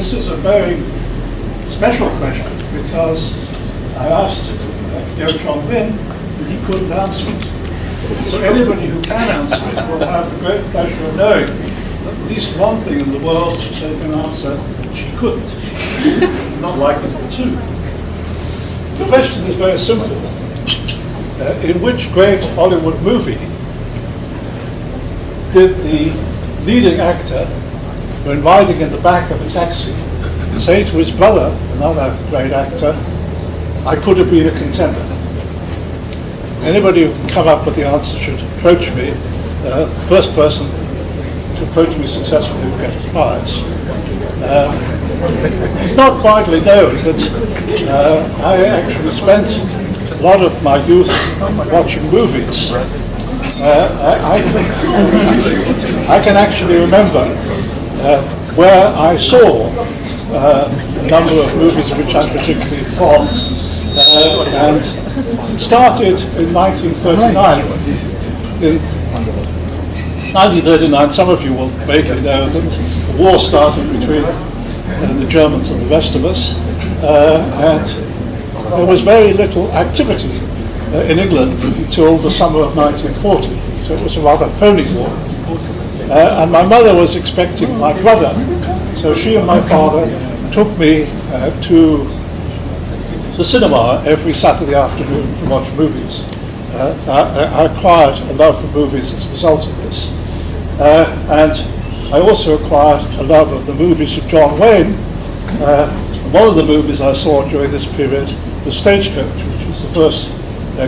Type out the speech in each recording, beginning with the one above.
This is a very special question because I asked young John Wynne and he couldn't answer it. So anybody who can answer it will have the great pleasure of knowing that at least one thing in the world they can answer she couldn't. Not likely for two. The question is very simple. In which great Hollywood movie did the leading actor, when riding in the back of a taxi, say to his brother, another great actor, "I could have been a contender"? Anybody who can come up with the answer should approach me. The first person to approach me successfully will get a prize. It's not widely known, but I actually spent a lot of my youth watching movies. I can actually remember where I saw a number of movies which I'm particularly fond, and it started in 1939. In 1939, some of you will vaguely know that the war started between the Germans and the rest of us, and there was very little activity in England until the summer of 1940, so it was a rather phony war. And my mother was expecting my brother, so she and my father took me to the cinema every Saturday afternoon to watch movies. So I acquired a love for movies as a result of this. And I also acquired a love of the movies of John Wayne. One of the movies I saw during this period was Stagecoach, which was the first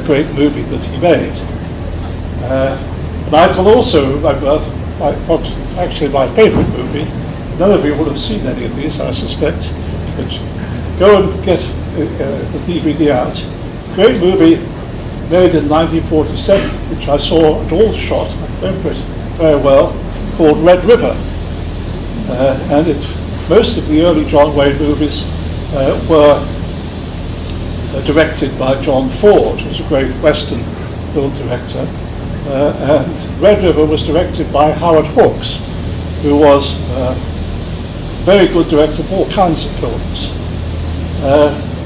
great movie that he made. And I can also remember what's actually my favourite movie. None of you will have seen any of these, I suspect, but go and get the DVD out. Great movie made in 1947, which I saw at Aldershot, I remember it very well, called Red River. And most of the early John Wayne movies were directed by John Ford, who was a great Western film director. And Red River was directed by Howard Hawks, who was a very good director of all kinds of films.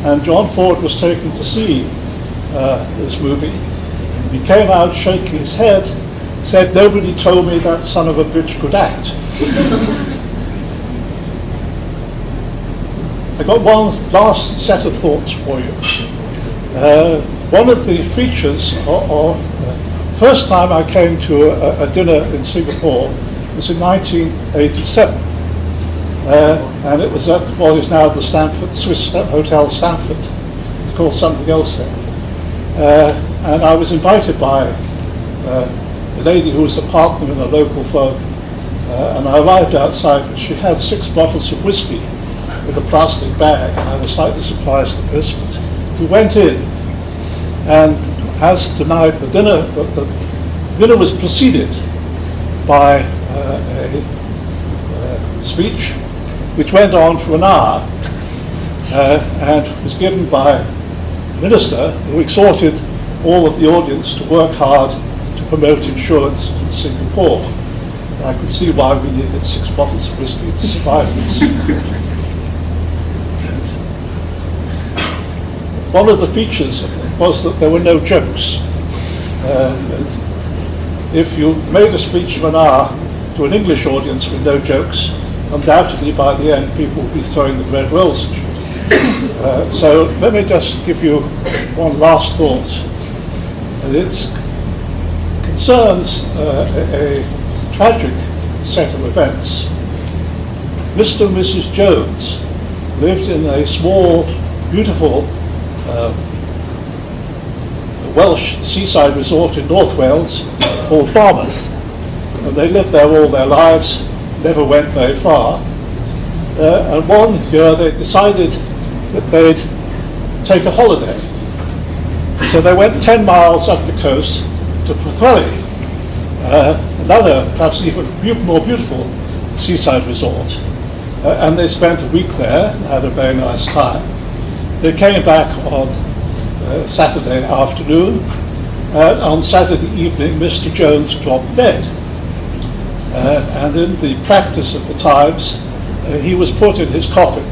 And John Ford was taken to see this movie. He came out shaking his head, said, "Nobody told me that son of a bitch could act." I got one last set of thoughts for you. One of the features, first time I came to a dinner in Singapore was in 1987, and it was at what is now the Swiss Hotel Stanford. It's called something else then. And I was invited by a lady who was a partner in a local firm, and I arrived outside and she had 6 bottles of whiskey with a plastic bag, and I was slightly surprised at this, but we went in, and as tonight the dinner was preceded by a speech which went on for an hour and was given by a minister who exhorted all of the audience to work hard to promote insurance in Singapore. And I could see why we needed 6 bottles of whiskey to survive this. One of the features was that there were no jokes. If you made a speech of an hour to an English audience with no jokes, undoubtedly by the end people would be throwing the bread rolls at you. So let me just give you one last thought. And it concerns a tragic set of events. Mr. and Mrs. Jones lived in a small, beautiful Welsh seaside resort in North Wales called Barmouth, and they lived there all their lives, never went very far. And one year they decided that they'd take a holiday. So they went 10 miles up the coast to Pwllheli, another perhaps even more beautiful seaside resort. And they spent a week there and had a very nice time. They came back on Saturday afternoon. On Saturday evening, Mr. Jones dropped dead. And in the practice of the times, he was put in his coffin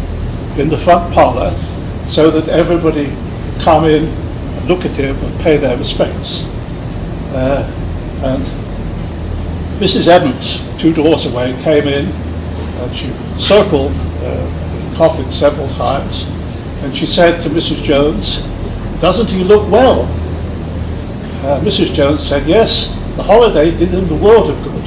in the front parlour so that everybody could come in and look at him and pay their respects. And Mrs. Evans, 2 doors away, came in and she circled the coffin several times, and she said to Mrs. Jones, "Doesn't he look well?" Mrs. Jones said, "Yes, the holiday did him the world of good."